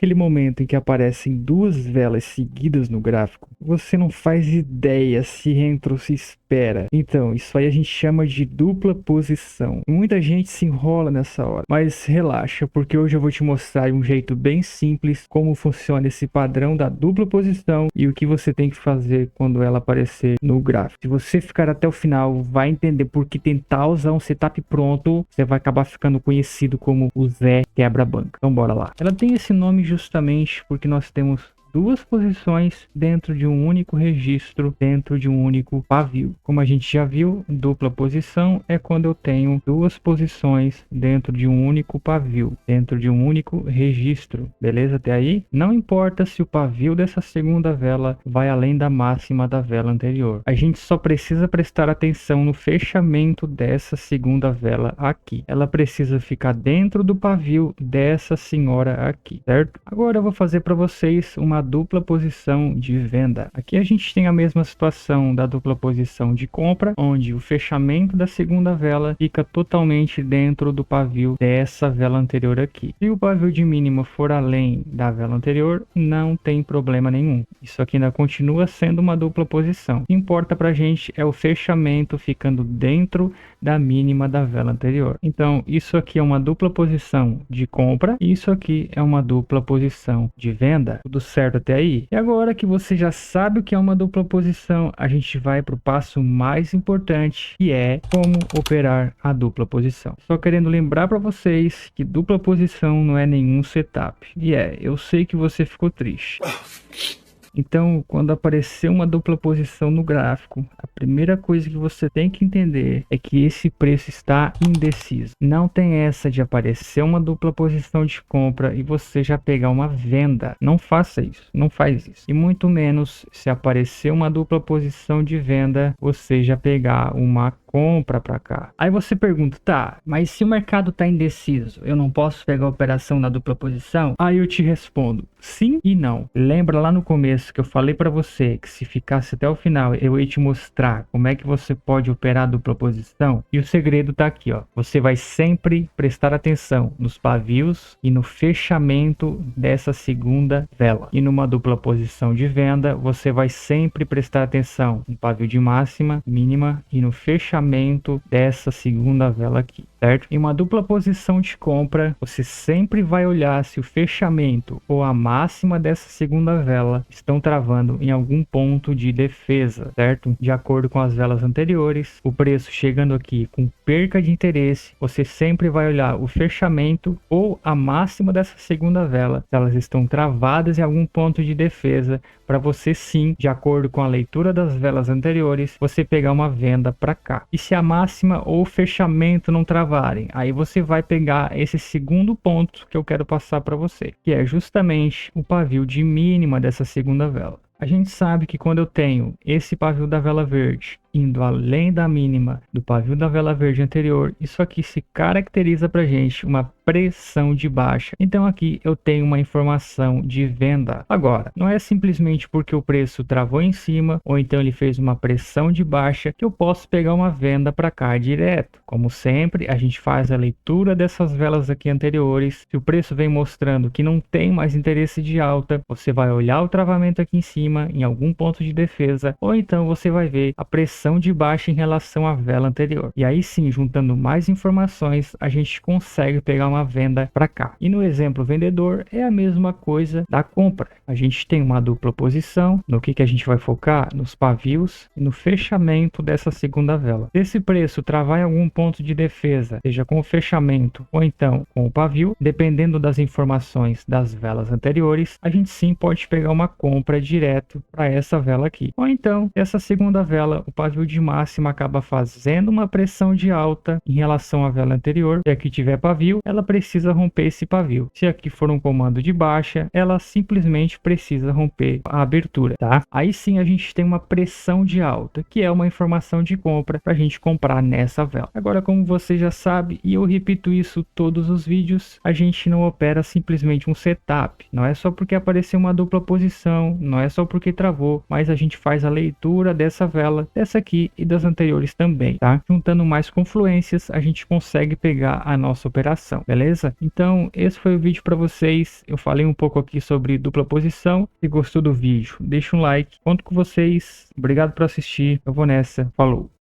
Aquele momento em que aparecem duas velas seguidas no gráfico, você não faz ideia se entra ou se espera. Então, isso aí a gente chama de dupla posição. Muita gente se enrola nessa hora, mas relaxa, porque hoje eu vou te mostrar de um jeito bem simples como funciona esse padrão da dupla posição e o que você tem que fazer quando ela aparecer no gráfico. Se você ficar até o final, vai entender por que tentar usar um setup pronto, você vai acabar ficando conhecido como o Zé Quebra-Banca. Então bora lá. Ela tem esse nome justamente porque nós temos duas posições dentro de um único registro, dentro de um único pavio. Como a gente já viu, dupla posição é quando eu tenho duas posições dentro de um único pavio, dentro de um único registro. Beleza até aí? Não importa se o pavio dessa segunda vela vai além da máxima da vela anterior. A gente só precisa prestar atenção no fechamento dessa segunda vela aqui. Ela precisa ficar dentro do pavio dessa senhora aqui, certo? Agora eu vou fazer para vocês uma dupla posição de venda. Aqui a gente tem a mesma situação da dupla posição de compra, onde o fechamento da segunda vela fica totalmente dentro do pavio dessa vela anterior aqui. Se o pavio de mínima for além da vela anterior, não tem problema nenhum. Isso aqui ainda continua sendo uma dupla posição. O que importa pra gente é o fechamento ficando dentro da mínima da vela anterior. Então, isso aqui é uma dupla posição de compra e isso aqui é uma dupla posição de venda. Tudo certo até aí? E agora que você já sabe o que é uma dupla posição, a gente vai para o passo mais importante, que é como operar a dupla posição. Só querendo lembrar para vocês que dupla posição não é nenhum setup. E eu sei que você ficou triste. Então, quando aparecer uma dupla posição no gráfico, a primeira coisa que você tem que entender é que esse preço está indeciso. Não tem essa de aparecer uma dupla posição de compra e você já pegar uma venda. Não faça isso, não faz isso. E muito menos se aparecer uma dupla posição de venda, você já pegar uma compra para cá. Aí você pergunta, tá, mas se o mercado tá indeciso, eu não posso pegar a operação na dupla posição? Aí eu te respondo, sim e não. Lembra lá no começo que eu falei para você que se ficasse até o final, eu ia te mostrar como é que você pode operar a dupla posição? E o segredo tá aqui, ó. Você vai sempre prestar atenção nos pavios e no fechamento dessa segunda vela. E numa dupla posição de venda, você vai sempre prestar atenção no pavio de máxima, mínima e no fechamento dessa segunda vela aqui, certo? Em uma dupla posição de compra, você sempre vai olhar se o fechamento ou a máxima dessa segunda vela estão travando em algum ponto de defesa, certo? De acordo com as velas anteriores, o preço chegando aqui com perca de interesse, você sempre vai olhar o fechamento ou a máxima dessa segunda vela, se elas estão travadas em algum ponto de defesa, para você sim, de acordo com a leitura das velas anteriores, você pegar uma venda para cá. E se a máxima ou o fechamento não travarem, aí você vai pegar esse segundo ponto que eu quero passar para você, que é justamente o pavio de mínima dessa segunda vela. A gente sabe que quando eu tenho esse pavio da vela verde indo além da mínima do pavio da vela verde anterior, isso aqui se caracteriza para gente uma pressão de baixa. Então aqui eu tenho uma informação de venda. Agora, não é simplesmente porque o preço travou em cima ou então ele fez uma pressão de baixa que eu posso pegar uma venda para cá direto. Como sempre, a gente faz a leitura dessas velas aqui anteriores. Se o preço vem mostrando que não tem mais interesse de alta, você vai olhar o travamento aqui em cima em algum ponto de defesa, ou então você vai ver a pressão de baixa em relação à vela anterior. E aí sim, juntando mais informações, a gente consegue pegar uma venda para cá. E no exemplo vendedor é a mesma coisa da compra. A gente tem uma dupla posição. No que a gente vai focar? Nos pavios e no fechamento dessa segunda vela. Se esse preço travar em algum ponto de defesa, seja com o fechamento ou então com o pavio, dependendo das informações das velas anteriores, a gente sim pode pegar uma compra direto para essa vela aqui. Ou então, essa segunda vela, o pavio de máxima acaba fazendo uma pressão de alta em relação à vela anterior. Se aqui tiver pavio, ela precisa romper esse pavio. Se aqui for um comando de baixa, ela simplesmente precisa romper a abertura, tá? Aí sim a gente tem uma pressão de alta, que é uma informação de compra para a gente comprar nessa vela. Agora, como você já sabe, e eu repito isso todos os vídeos, a gente não opera simplesmente um setup. Não é só porque apareceu uma dupla posição, não é só porque travou, mas a gente faz a leitura dessa vela, dessa aqui e das anteriores também, tá? Juntando mais confluências, a gente consegue pegar a nossa operação, beleza? Então, esse foi o vídeo para vocês. Eu falei um pouco aqui sobre dupla posição. Se gostou do vídeo, deixa um like. Conto com vocês. Obrigado por assistir. Eu vou nessa. Falou!